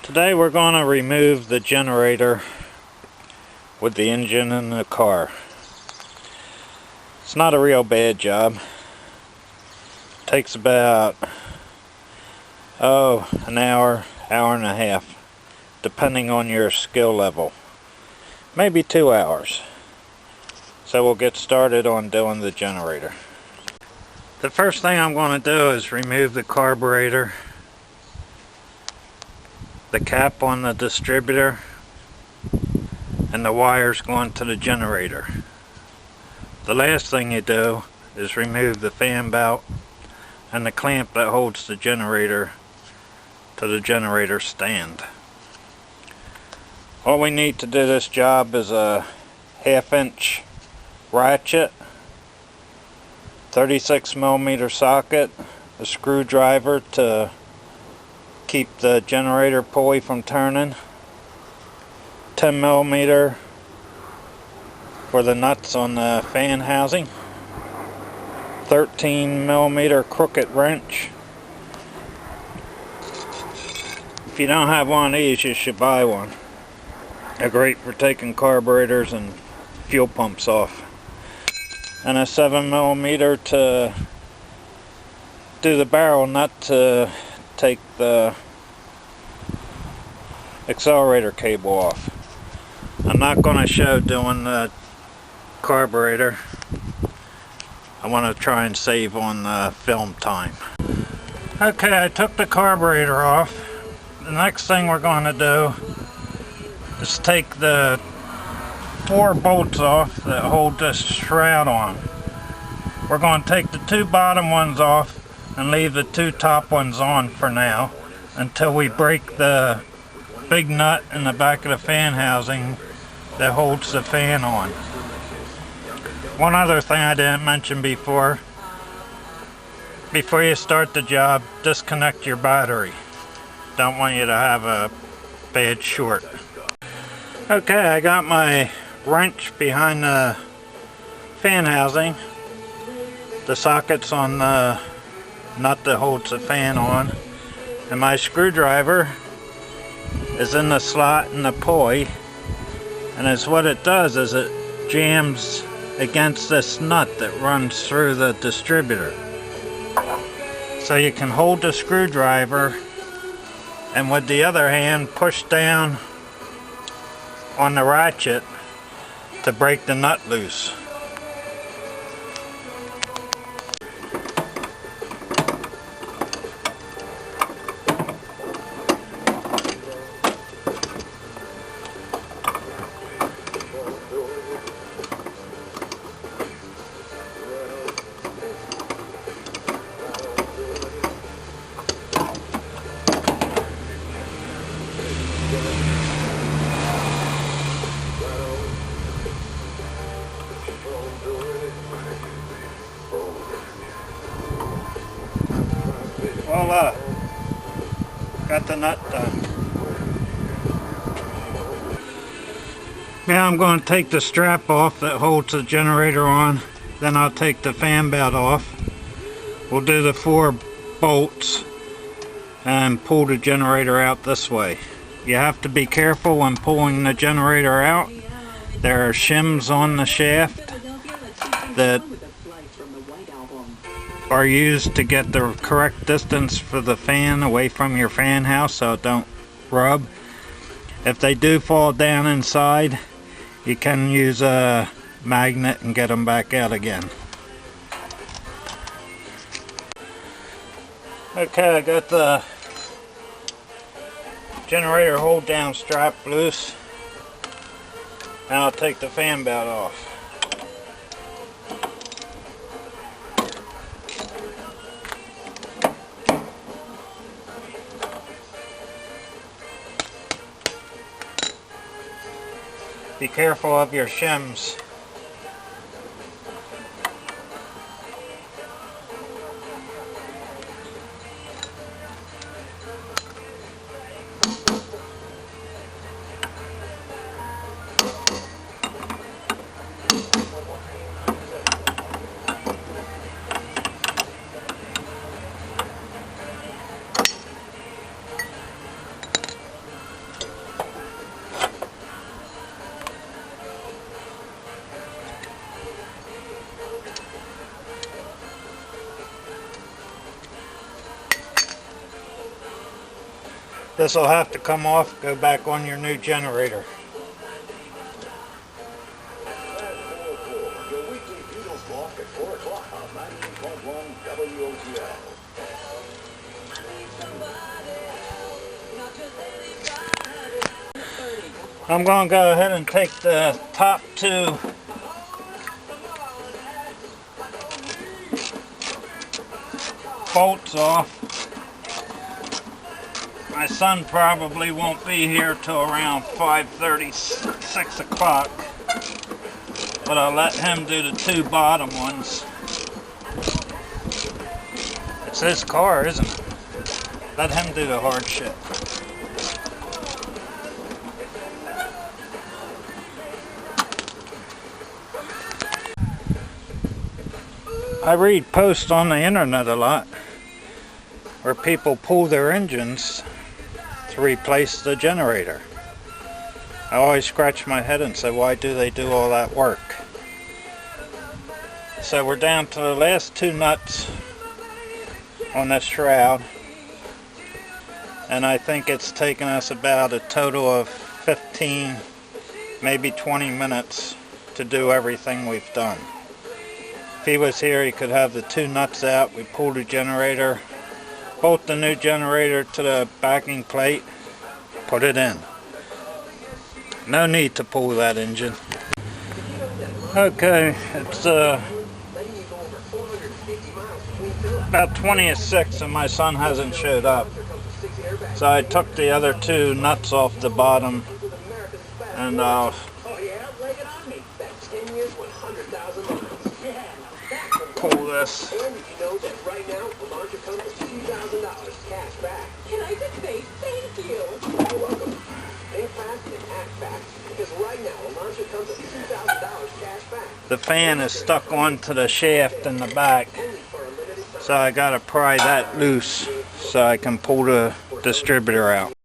Today we're going to remove the generator with the engine in the car. It's not a real bad job. It takes about an hour, hour and a half, depending on your skill level. Maybe 2 hours. So we'll get started on doing the generator. The first thing I'm going to do is remove the carburetor, the cap on the distributor, and the wires going to the generator. The last thing you do is remove the fan belt and the clamp that holds the generator to the generator stand. All we need to do this job is a 1/2-inch ratchet, 36mm socket, a screwdriver to keep the generator pulley from turning, 10mm for the nuts on the fan housing, 13mm crooked wrench. If you don't have one of these, you should buy one. They're great for taking carburetors and fuel pumps off. And a 7mm to do the barrel nut to take the accelerator cable off. I'm not going to show doing the carburetor. I want to try and save on the film time. Okay, I took the carburetor off. The next thing we're going to do is take the 4 bolts off that hold this shroud on. We're going to take the 2 bottom ones off and leave the 2 top ones on for now until we break the big nut in the back of the fan housing that holds the fan on. One other thing I didn't mention before you start the job, disconnect your battery. Don't want you to have a bad short. Okay, I got my wrench behind the fan housing. The socket's on the nut that holds the fan on. And my screwdriver is in the slot in the pulley. And it's what it does is it jams against this nut that runs through the distributor. So you can hold the screwdriver and with the other hand push down on the ratchet to break the nut loose. Voila! Got the nut done. Now I'm going to take the strap off that holds the generator on. Then I'll take the fan belt off. We'll do the 4 bolts and pull the generator out this way. You have to be careful when pulling the generator out. There are shims on the shaft that are used to get the correct distance for the fan away from your fan house so it don't rub. If they do fall down inside, you can use a magnet and get them back out again. Okay, I got the generator hold down strap loose. Now I'll take the fan belt off. Be careful of your shims. This will have to come off, go back on your new generator. I'm going to go ahead and take the top two bolts off. My son probably won't be here till around 5:30, 6 o'clock, but I'll let him do the two bottom ones. It's his car, isn't it? Let him do the hard shit. I read posts on the internet a lot where people pull their engines to replace the generator. I always scratch my head and say, why do they do all that work? So we're down to the last two nuts on this shroud, and I think it's taken us about a total of 15, maybe 20 minutes to do everything we've done. If he was here, he could have the two nuts out. We pulled the generator, bolt the new generator to the backing plate, put it in. No need to pull that engine. Okay, it's about 20 to 6 and my son hasn't showed up. So I took the other two nuts off the bottom and pull this. The fan is stuck onto the shaft in the back, so I gotta pry that loose so I can pull the distributor out.